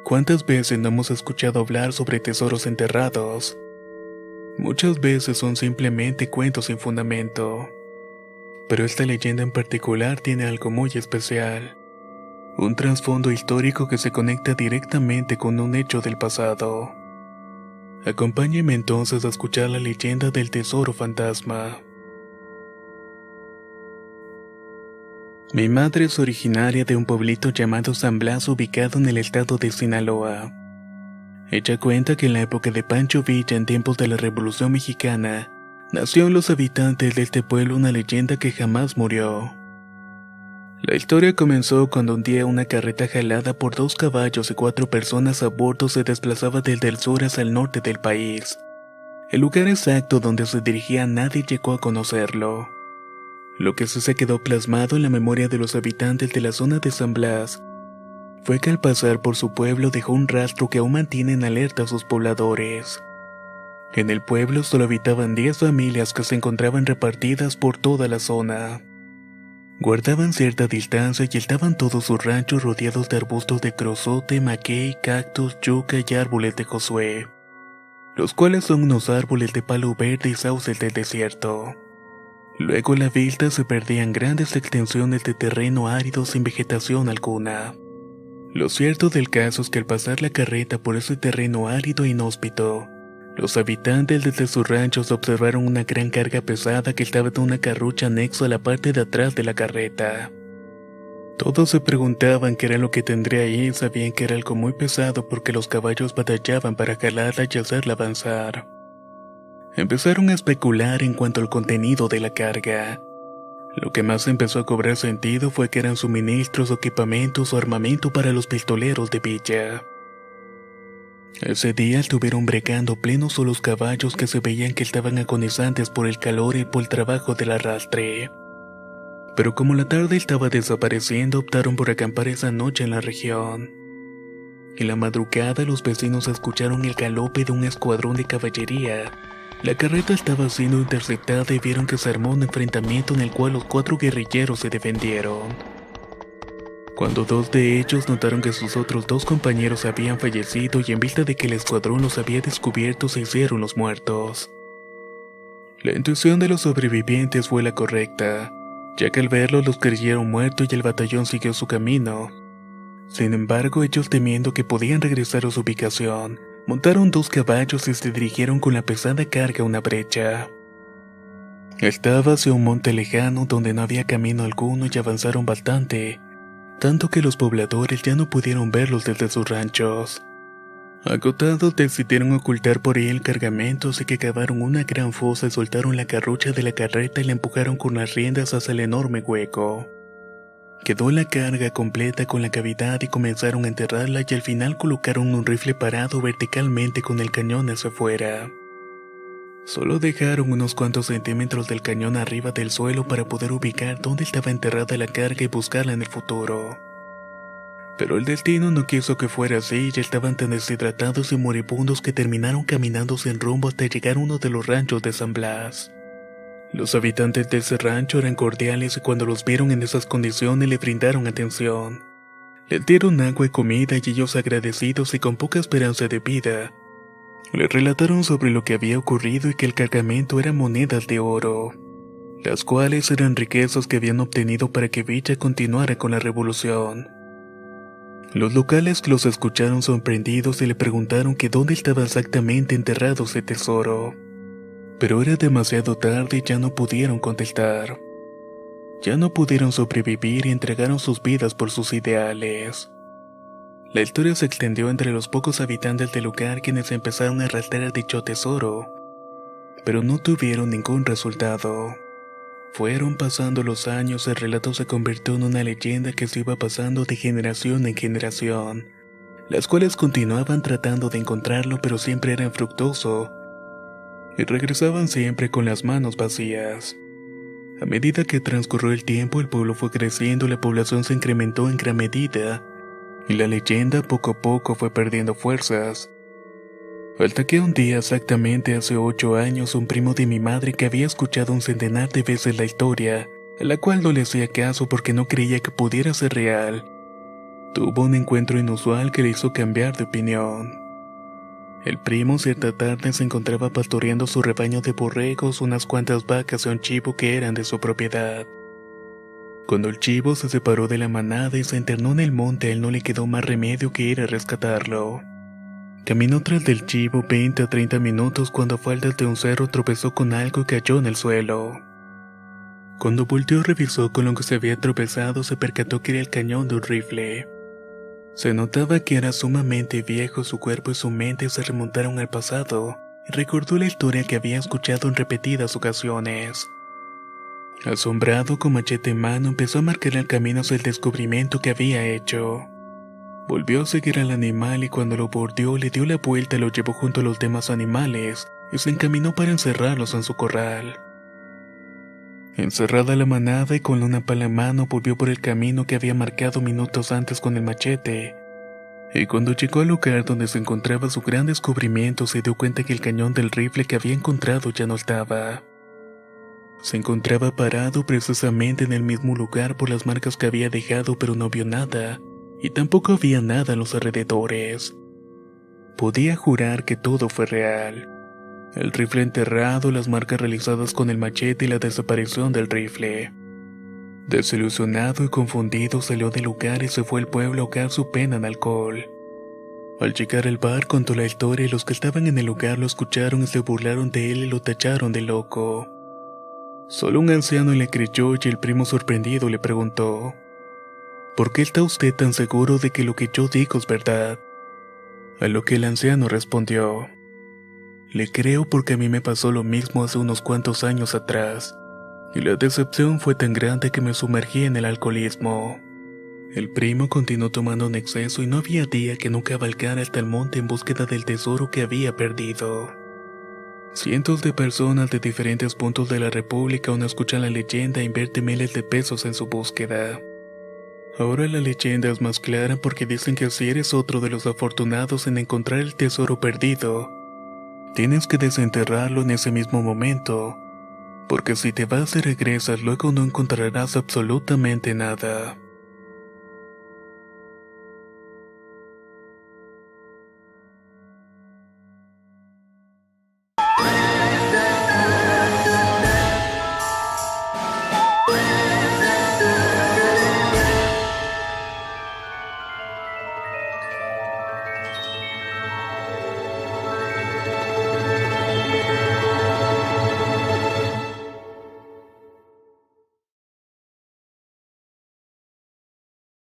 ¿Cuántas veces no hemos escuchado hablar sobre tesoros enterrados? Muchas veces son simplemente cuentos sin fundamento. Pero esta leyenda en particular tiene algo muy especial. Un trasfondo histórico que se conecta directamente con un hecho del pasado. Acompáñenme entonces a escuchar la leyenda del tesoro fantasma. Mi madre es originaria de un pueblito llamado San Blas ubicado en el estado de Sinaloa. Ella cuenta que en la época de Pancho Villa, en tiempos de la Revolución Mexicana, nació en los habitantes de este pueblo una leyenda que jamás murió. La historia comenzó cuando un día una carreta jalada por 2 caballos y 4 personas a bordo se desplazaba desde el sur hacia el norte del país. El lugar exacto donde se dirigía nadie llegó a conocerlo. Lo que sí se quedó plasmado en la memoria de los habitantes de la zona de San Blas fue que al pasar por su pueblo dejó un rastro que aún mantiene en alerta a sus pobladores. En el pueblo solo habitaban 10 familias que se encontraban repartidas por toda la zona. Guardaban cierta distancia y estaban todos sus ranchos rodeados de arbustos de crozote, maguey, cactus, yuca y árboles de josué, los cuales son unos árboles de palo verde y sauces del desierto. Luego a la vista se perdían grandes extensiones de terreno árido sin vegetación alguna. Lo cierto del caso es que al pasar la carreta por ese terreno árido e inhóspito, los habitantes desde sus ranchos observaron una gran carga pesada que estaba en una carrucha anexo a la parte de atrás de la carreta. Todos se preguntaban qué era lo que tendría ahí y sabían que era algo muy pesado porque los caballos batallaban para jalarla y hacerla avanzar. Empezaron a especular en cuanto al contenido de la carga. Lo que más empezó a cobrar sentido fue que eran suministros, equipamientos o armamento para los pistoleros de Villa. Ese día estuvieron bregando plenos los caballos que se veían que estaban agonizantes por el calor y por el trabajo del arrastre. Pero como la tarde estaba desapareciendo, optaron por acampar esa noche en la región. En la madrugada los vecinos escucharon el galope de un escuadrón de caballería. La carreta estaba siendo interceptada y vieron que se armó un enfrentamiento en el cual los 4 guerrilleros se defendieron. Cuando 2 de ellos notaron que sus otros 2 compañeros habían fallecido y en vista de que el escuadrón los había descubierto se hicieron los muertos. La intuición de los sobrevivientes fue la correcta, ya que al verlos los creyeron muertos y el batallón siguió su camino. Sin embargo, ellos temiendo que podían regresar a su ubicación, montaron 2 caballos y se dirigieron con la pesada carga a una brecha. Estaba hacia un monte lejano donde no había camino alguno y avanzaron bastante, tanto que los pobladores ya no pudieron verlos desde sus ranchos. Agotados decidieron ocultar por ahí el cargamento, así que cavaron una gran fosa y soltaron la carrucha de la carreta y la empujaron con las riendas hacia el enorme hueco. Quedó la carga completa con la cavidad y comenzaron a enterrarla y al final colocaron un rifle parado verticalmente con el cañón hacia afuera. Solo dejaron unos cuantos centímetros del cañón arriba del suelo para poder ubicar dónde estaba enterrada la carga y buscarla en el futuro. Pero el destino no quiso que fuera así y estaban tan deshidratados y moribundos que terminaron caminando sin rumbo hasta llegar a uno de los ranchos de San Blas. Los habitantes de ese rancho eran cordiales y cuando los vieron en esas condiciones le brindaron atención. Les dieron agua y comida y ellos agradecidos y con poca esperanza de vida, le relataron sobre lo que había ocurrido y que el cargamento eran monedas de oro, las cuales eran riquezas que habían obtenido para que Villa continuara con la revolución. Los locales los escucharon sorprendidos y le preguntaron que dónde estaba exactamente enterrado ese tesoro. Pero era demasiado tarde y ya no pudieron contestar. ya no pudieron sobrevivir y entregaron sus vidas por sus ideales. La historia se extendió entre los pocos habitantes del lugar quienes empezaron a rastrear dicho tesoro, pero no tuvieron ningún resultado. Fueron pasando los años, el relato se convirtió en una leyenda que se iba pasando de generación en generación, las cuales continuaban tratando de encontrarlo pero siempre era infructuoso, y regresaban siempre con las manos vacías. A medida que transcurrió el tiempo, el pueblo fue creciendo, la población se incrementó en gran medida, y la leyenda poco a poco fue perdiendo fuerzas. Hasta que un día, exactamente hace 8 años, un primo de mi madre que había escuchado un centenar de veces la historia, a la cual no le hacía caso porque no creía que pudiera ser real, tuvo un encuentro inusual que le hizo cambiar de opinión. El primo cierta tarde se encontraba pastoreando su rebaño de borregos, unas cuantas vacas y un chivo que eran de su propiedad. Cuando el chivo se separó de la manada y se internó en el monte, a él no le quedó más remedio que ir a rescatarlo. Caminó tras del chivo 20 a 30 minutos cuando a faldas de un cerro tropezó con algo y cayó en el suelo. Cuando volteó revisó con lo que se había tropezado, se percató que era el cañón de un rifle. Se notaba que era sumamente viejo, su cuerpo y su mente se remontaron al pasado, y recordó la historia que había escuchado en repetidas ocasiones. Asombrado, con machete en mano, empezó a marcar el camino hacia el descubrimiento que había hecho. Volvió a seguir al animal y cuando lo bordeó le dio la vuelta y lo llevó junto a los demás animales y se encaminó para encerrarlos en su corral. Encerrada la manada y con una pala en mano volvió por el camino que había marcado minutos antes con el machete. Y cuando llegó al lugar donde se encontraba su gran descubrimiento se dio cuenta que el cañón del rifle que había encontrado ya no estaba. Se encontraba parado precisamente en el mismo lugar por las marcas que había dejado, pero no vio nada. Y tampoco había nada en los alrededores. Podía jurar que todo fue real. El rifle enterrado, las marcas realizadas con el machete y la desaparición del rifle. Desilusionado y confundido salió del lugar y se fue al pueblo a ahogar su pena en alcohol. Al llegar al bar contó la historia y los que estaban en el lugar lo escucharon y se burlaron de él y lo tacharon de loco. Solo un anciano le creyó y el primo sorprendido le preguntó: ¿por qué está usted tan seguro de que lo que yo digo es verdad? A lo que el anciano respondió: le creo porque a mí me pasó lo mismo hace unos cuantos años atrás, y la decepción fue tan grande que me sumergí en el alcoholismo. El primo continuó tomando en exceso y no había día que no cabalgara hasta el monte en búsqueda del tesoro que había perdido. Cientos de personas de diferentes puntos de la república aún escuchan la leyenda e invierten miles de pesos en su búsqueda. Ahora la leyenda es más clara porque dicen que si eres otro de los afortunados en encontrar el tesoro perdido, tienes que desenterrarlo en ese mismo momento, porque si te vas y regresas luego no encontrarás absolutamente nada.